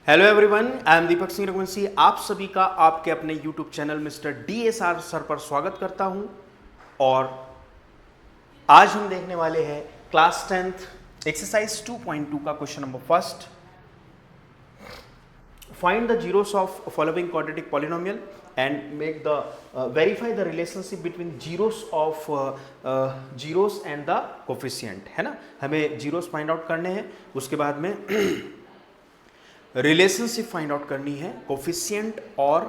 Hello everyone, I am Deepak Singh Raghuvanshi. आप सभी का आपके अपने YouTube channel mister DSR sir पर स्वागत करता हूं। और आज हम देखने वाले हैं क्लास 10th एक्सरसाइज 2.2 का question number first. Find the zeros of following quadratic polynomial and make the verify the relationship between zeros of zeros and the coefficient, है ना। हमें जीरोस फाइंड आउट करने हैं, उसके बाद में रिलेशनशिप फाइंड आउट करनी है कोफिशिएंट और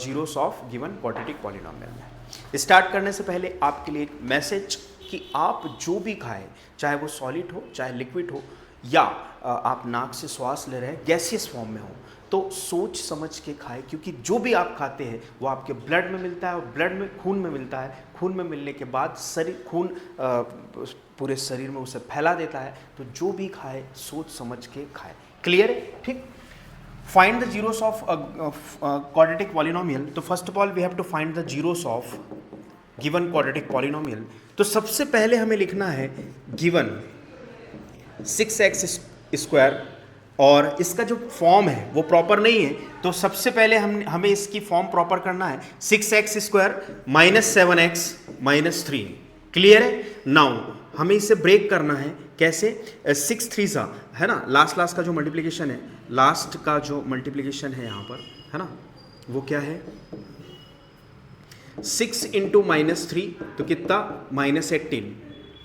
zeros of given quadratic polynomial में। स्टार्ट करने से पहले आपके लिए एक मैसेज कि आप जो भी खाएं, चाहे वो सॉलिड हो चाहे लिक्विड हो या आप नाक से श्वास ले रहे हैं गैसियस फॉर्म में हो, तो सोच समझ के खाएं, क्योंकि जो भी आप खाते हैं वो आपके ब्लड में मिलता है और ब्लड में खून में मिलता है। खून में मिलने के बाद खून पूरे शरीर में उसे फैला देता है। तो जो भी खाए सोच समझ के खाए। क्लियर है? ठीक। Find the zeros of quadratic polynomial. तो first of all we have to find the zeros of given quadratic polynomial. तो सबसे पहले हमें लिखना है गिवन 6x स्क्वायर, और इसका जो फॉर्म है वो प्रॉपर नहीं है, तो सबसे पहले हमें इसकी फॉर्म प्रॉपर करना है। 6x square minus 7x minus 3। Clear है? नाउ हमें इसे ब्रेक करना है। कैसे? 6 3 सा, है ना, लास्ट का जो मल्टीप्लिकेशन है, लास्ट का जो मल्टीप्लिकेशन है यहाँ पर, है ना, वो क्या है? 6 इंटू माइनस 3, तो कितना? माइनस 18।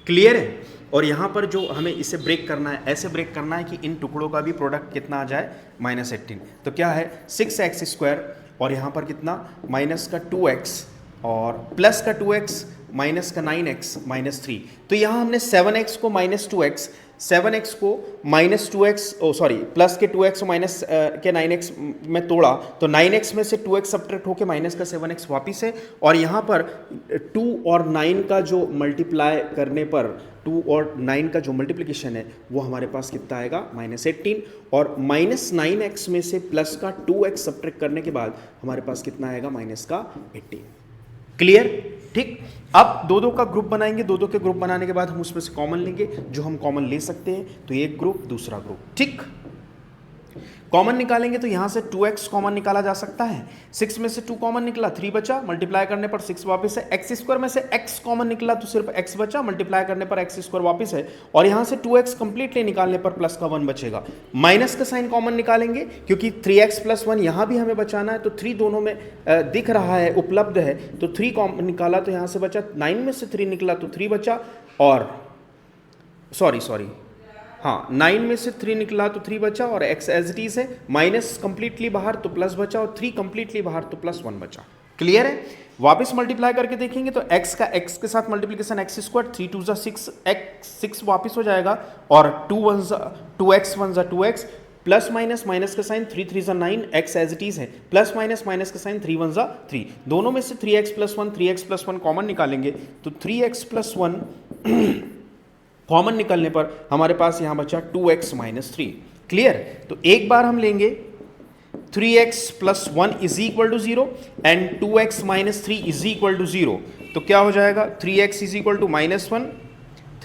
क्लियर है? और यहाँ पर जो हमें इसे ब्रेक करना है, ऐसे ब्रेक करना है कि इन टुकड़ों का भी प्रोडक्ट कितना आ जाए? माइनस 18। तो क्या है? 6x स्क्वायर और यहाँ पर कितना? माइनस का 2x और प्लस का 2x माइनस का 9x माइनस 3। तो यहाँ हमने 7x को माइनस 2x, 7x को माइनस 2x प्लस के 2x माइनस के 9x में तोड़ा, तो 9x में से 2x सब्ट्रैक्ट होके माइनस का 7x वापिस है। और यहाँ पर 2 और 9 का जो मल्टीप्लाई करने पर 2 और 9 का जो मल्टीप्लिकेशन है वो हमारे पास कितना आएगा? माइनस 18। और माइनस 9x में से प्लस का 2x सब्ट्रैक्ट करने के बाद हमारे पास कितना आएगा? माइनस का 18। क्लियर? ठीक। अब दो का ग्रुप बनाएंगे। दो के ग्रुप बनाने के बाद हम उसमें से कॉमन लेंगे, जो हम कॉमन ले सकते हैं। तो एक ग्रुप, दूसरा ग्रुप। ठीक। कॉमन निकालेंगे तो यहां से 2x कॉमन निकाला जा सकता है। 6 में से 2 कॉमन निकला, 3 बचा, मल्टीप्लाई करने पर 6 वापस है। x स्क्वायर में से x कॉमन निकला तो सिर्फ x बचा, मल्टीप्लाई करने पर x स्क्वायर वापस है। और यहां से 2x कंप्लीटली निकालने पर प्लस का 1 बचेगा। माइनस का साइन कॉमन निकालेंगे, क्योंकि 3x प्लस 1 यहां भी हमें बचाना है, तो 3 दोनों में दिख रहा है, उपलब्ध है, तो 3 कॉमन निकाला तो यहां से बचा। 9 में से 3 निकला तो 3 बचा, और सॉरी हाँ, 9 में से 3 निकला तो 3 बचा, और x एज इट इज है। माइनस कंप्लीटली बाहर तो प्लस बचा, और 3 कंप्लीटली बाहर तो प्लस 1 बचा। क्लियर है? वापस मल्टीप्लाई करके देखेंगे तो x का x के साथ मल्टीप्लिकेशन x स्क्वायर, 3 2 जा 6, x 6 वापस हो जाएगा, और 2x 1 जा 2x, प्लस माइनस माइनस का साइन, 3 3 जा 9, x एज इट इज है, प्लस माइनस माइनस का साइन, 3 1 जा 3। दोनों में से 3x plus 1 3x plus 1 common निकालेंगे, तो 3x प्लस 1 कॉमन निकलने पर हमारे पास यहां बचा 2x माइनस 3। क्लियर? तो एक बार हम लेंगे 3x plus 1 is equal to 0 and 2x minus 3 is equal to 0। तो क्या हो जाएगा? 3x is equal to minus 1,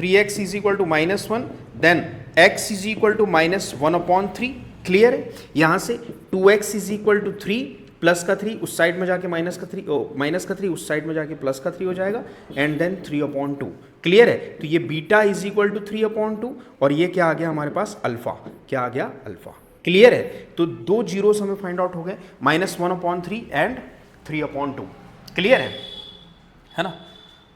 3x is equal to minus 1, then x is equal to minus 1/3। Clear है? यहां से 2x is equal to 3, plus का 3 उस side में जाके माइनस का 3 उस साइड में जाके प्लस का 3 हो जाएगा, एंड देन 3/2। क्लियर है? तो ये बीटा इज इक्वल टू 3/2, और ये क्या आ गया हमारे पास? अल्फा। क्या आ गया? अल्फा। क्लियर है? तो 2 जीरोस हमें फाइंड आउट हो गए, माइनस 1/3 एंड 3/2। क्लियर है ना?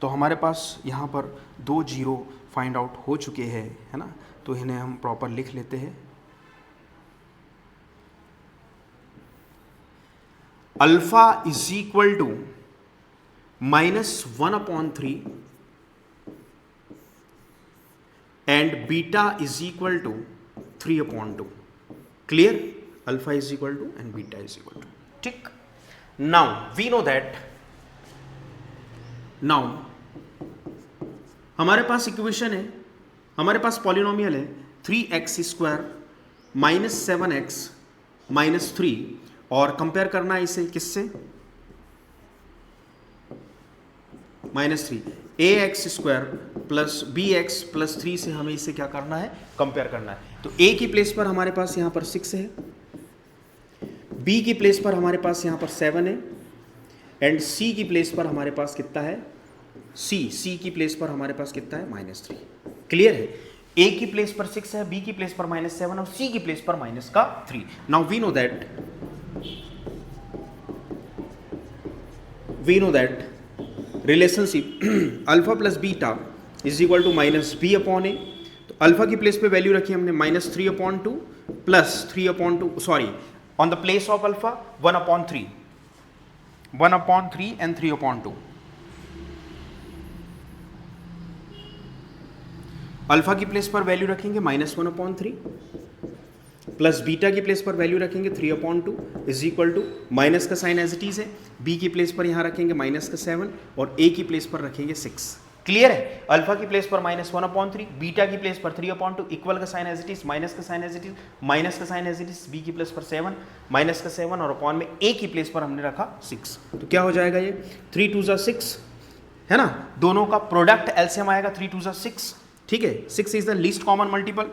तो हमारे पास यहाँ पर 2 जीरो फाइंड आउट हो चुके हैं, है ना। तो इन्हें हम प्रॉपर लिख लेते हैं। Alpha is equal to minus 1/3 and beta is equal to 3/2। Clear? Alpha is equal to and beta is equal to. ठीक। Now we know that, now हमारे पास इक्वेशन है, हमारे पास पॉलिनोमियल है 3x square minus 7x minus 3, और compare करना है इसे किससे? Minus 3 ax square plus bx plus 3 से हमें इसे क्या करना है? कंपेयर करना है। तो a की प्लेस पर हमारे पास यहाँ पर 6 है, बी की प्लेस पर हमारे पास यहाँ पर 7 है एंड सी की प्लेस पर हमारे पास कितना है, सी की प्लेस पर हमारे पास कितना है, -3। क्लियर है? ए की प्लेस पर 6 है, बी की प्लेस पर -7 और सी की प्लेस पर -3। Now we know that relationship alpha plus beta is equal to -b/a। तो अल्फा की प्लेस पे वैल्यू रखी हमने -3/2 plus 3/2, sorry, on the place of alpha 1/3 and 3/2। Alpha की प्लेस पर वैल्यू रखेंगे -1/3 प्लस बीटा की प्लेस पर वैल्यू रखेंगे 3/2 इज इक्वल टू माइनस का साइन एज इट इज है, बी की प्लेस पर यहां रखेंगे -7 और ए की प्लेस पर रखेंगे 6। क्लियर है? अल्फा की प्लेस पर -1/3, बीटा की प्लेस पर 3/2, इक्वल का sign as it is, minus का sign as it is, minus का sign as it is, b की प्लेस पर 7, माइनस का 7 और अपॉन में ए की प्लेस पर हमने रखा 6। तो क्या हो जाएगा ये 3 2 6 है ना, दोनों का प्रोडक्ट एलसीएम आएगा 3 2 6। ठीक है, 6 is the least common multiple,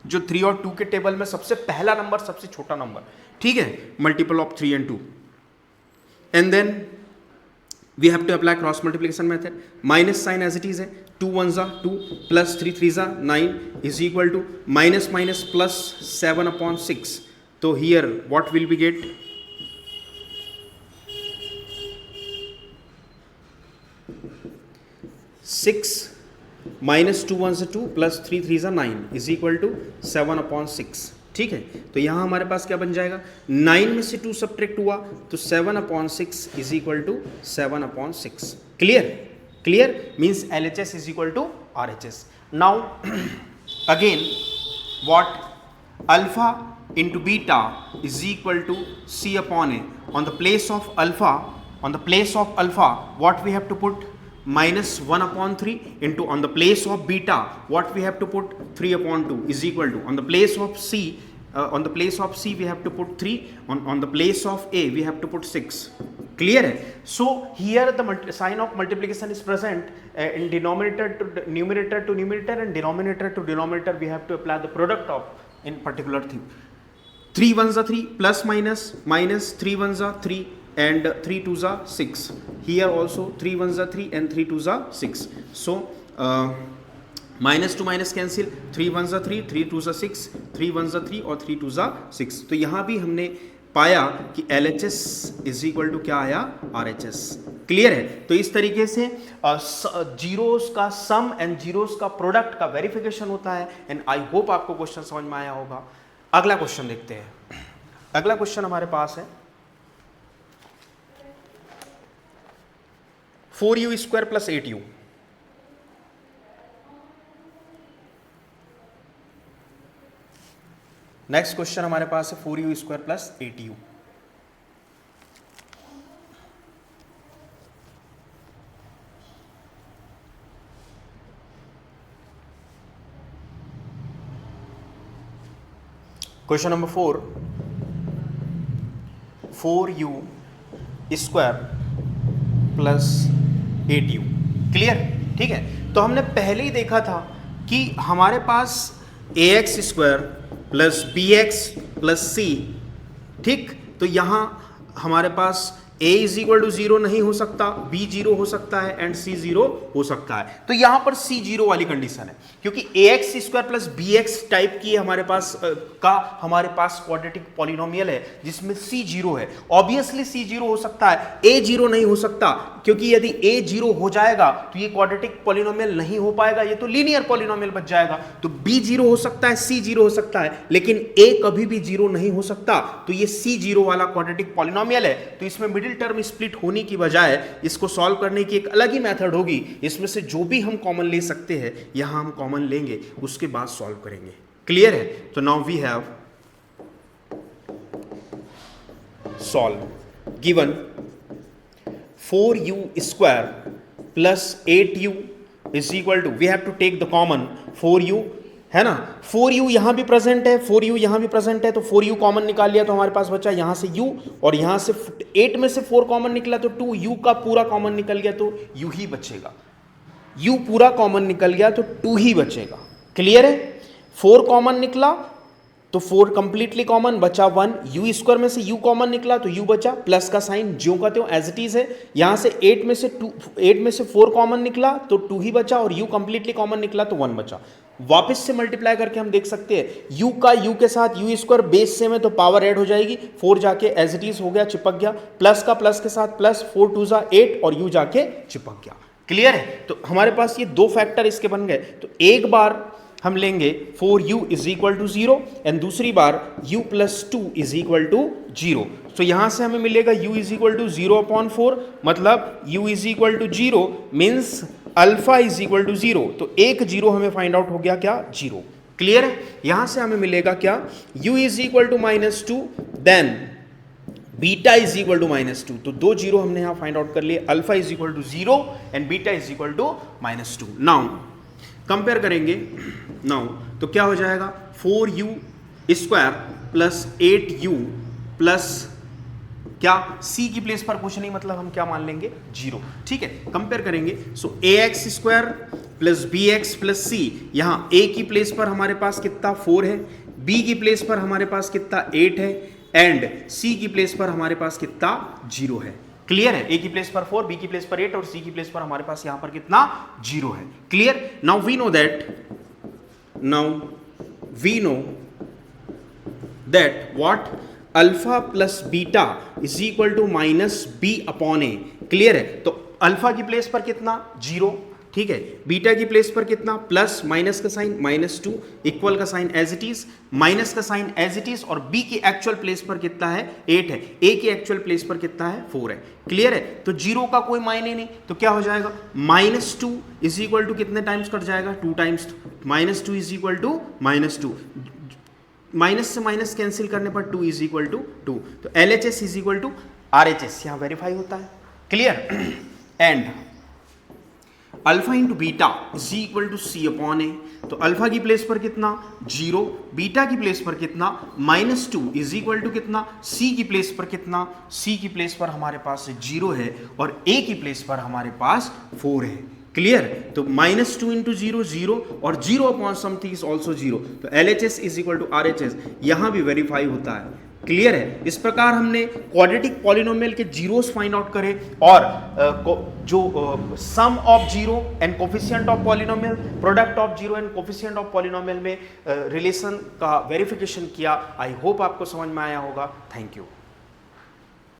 जो 3 और 2 के टेबल में सबसे पहला नंबर, सबसे छोटा नंबर। ठीक है, multiple of 3 and 2 and then we have to apply cross multiplication method, minus sign as it is है, 2 1s are 2 plus 3 3s are 9 is equal to minus minus plus 7/6। तो here what will we get, 6 minus 2 1s are 2 plus 3 3s are 9 is equal to 7/6। ठीक है, तो यहां हमारे पास क्या बन जाएगा, 9 में से 2 सब्ट्रैक्ट हुआ तो 7/6 is equal to 7/6। Clear means LHS is equal to RHS। Now again what, alpha into beta is equal to C/A। On the place of alpha what we have to put -1/3 into on the place of beta what we have to put 3/2 is equal to on the place of C we have to put 3, on the place of A we have to put 6। clear है? So here the sign of multiplication is present in numerator to numerator and denominator to denominator we have to apply the product of in particular thing। 3 1s are 3 plus minus 3 1s are 3 and 3 2s are 6। here also 3 1s are 3 and 3 2s are 6। so minus to minus cancel, 3 1s are 3 3 2s are 6, 3 1s are 3 और 3 2s are 6। तो यहाँ भी हमने पाया कि LHS is equal to क्या आया, RHS। Clear है? तो इस तरीके से जीरोस का सम एंड जीरोस का प्रोडक्ट का वेरिफिकेशन होता है एंड आई होप आपको क्वेश्चन समझ में आया होगा। अगला क्वेश्चन देखते हैं। अगला क्वेश्चन हमारे पास है 4u² plus 8u। Next question हमारे पास है 4u² plus 8u। Question number 4u² plus 8u। Clear? ठीक है, तो हमने पहले ही देखा था कि हमारे पास ax² plus bx plus c, ठीक, तो यहां हमारे पास a इज इक्वल टू 0 नहीं हो सकता, b 0 हो सकता है एंड c 0 हो सकता है। तो यहां पर c 0 वाली कंडीशन है क्योंकि ax² प्लस bx टाइप की हमारे पास क्वाड्रेटिक पॉलिनोमियल है जिसमें c 0 है। ऑब्वियसली c 0 हो सकता है, a 0 नहीं हो सकता क्योंकि यदि a 0 हो जाएगा तो ये क्वाड्रेटिक पॉलिनोमियल नहीं हो पाएगा, ये तो लीनियर पॉलिनोमियल बच जाएगा। तो b 0 हो सकता है, c 0 हो सकता है, लेकिन a कभी भी 0 नहीं हो सकता। तो ये c 0 वाला क्वाड्रेटिक पॉलिनोमियल है। तो इसमें मिडिल टर्म स्प्लिट होने की बजाय इसको सॉल्व करने की एक अलग ही मेथड होगी। इसमें से जो भी हम कॉमन ले सकते हैं यहां हम कॉमन लेंगे, उसके बाद सॉल्व करेंगे। क्लियर है? तो now we have solve given 4u² plus 8u is equal to, we have to take the common 4u, है ना, 4u यहां भी प्रेजेंट है, 4u यहां भी प्रेजेंट है, तो 4u कॉमन निकाल लिया तो हमारे पास बचा यहां से u और यहां से 8 में से 4 कॉमन निकला तो 2u का पूरा कॉमन निकल गया तो u ही बचेगा। u पूरा कॉमन निकल गया तो 2 ही बचेगा। क्लियर है? 4 कॉमन निकला तो 4 कंप्लीटली कॉमन, बचा 1, यू स्क्वायर में से यू कॉमन निकला तो यू बचा, प्लस का साइन ज्यों का त्यों एज इट इज है। यहां से 8 में से 4 कॉमन निकला तो 2 ही बचा, और यू कंप्लीटली कॉमन निकला तो 1 बचा। वापस से मल्टीप्लाई करके हम देख सकते हैं u का u के साथ u स्क्वायर बेस सेम है तो पावर ऐड हो जाएगी, 4 जाके एज इट इज हो गया, चिपक गया, प्लस का प्लस के साथ प्लस, 4 2 जा 8 और u जाके चिपक गया। क्लियर है? तो हमारे पास ये 2 फैक्टर इसके बन गए। तो एक बार हम लेंगे 4u is equal to 0 and दूसरी बार u plus 2 is equal to 0। तो यहां से हमें मिलेगा u इज इक्वल टू 0/4, मतलब u is equal to 0 means alpha is equal to 0। तो एक 0 हमें फाइंड आउट हो गया, क्या 0। क्लियर है? यहां से हमें मिलेगा क्या, u is equal to -2 then beta is equal to -2। तो 2 0 हमने यहां फाइंड आउट कर लिए, alpha is equal to 0 and beta is equal to -2। Now compare करेंगे, नाउ तो क्या हो जाएगा, 4u square plus 8u plus क्या, c की प्लेस पर कुछ नहीं, मतलब हम क्या मान लेंगे 0। ठीक है, कंपेयर करेंगे। सो ax square plus bx plus c, यहां a की प्लेस पर हमारे पास कितना 4 है, b की प्लेस पर हमारे पास कितना 8 है एंड c की प्लेस पर हमारे पास कितना 0 है। क्लियर है? a की प्लेस पर 4, b की प्लेस पर 8 और c की प्लेस पर हमारे पास यहां पर कितना 0 है। Clear? Now we know that what, alpha plus beta is equal to -b/a। Clear है? तो अल्फा की प्लेस पर कितना 0, ठीक है, बीटा की प्लेस पर कितना प्लस, माइनस का साइन -2, इक्वल का sign as it is, minus का साइन एज इट इज, और b की एक्चुअल प्लेस पर कितना है 8 है, a की एक्चुअल प्लेस पर कितना है 4 है। क्लियर है? तो 0 का कोई मायने नहीं, तो क्या हो जाएगा, -2 इज इक्वल टू कितने टाइम्स कट जाएगा, 2 times, -2 is equal to -2, minus से माइनस कैंसिल करने पर 2 इज इक्वल टू 2। तो LHS is equal to RHS यहां वेरीफाई होता है। Clear? And alpha into beta is equal to c/a। तो अल्फा की प्लेस पर कितना 0, बीटा की प्लेस पर कितना -2 इज इक्वल टू कितना, c की प्लेस पर कितना, c की प्लेस पर हमारे पास 0 है और a की प्लेस पर हमारे पास 4 है। क्लियर? तो -2 इंटू 0 0 और 0 अपॉन समथिंग इज ऑल्सो 0। तो LHS is equal to RHS यहां भी वेरीफाई होता है। क्लियर है? इस प्रकार हमने क्वाड्रेटिक पॉलिनोमियल के जीरोस फाइंड आउट करे और जो sum of zero and coefficient of polynomial, product of zero and coefficient of polynomial में रिलेशन का वेरिफिकेशन किया। आई होप आपको समझ में आया होगा। Thank you.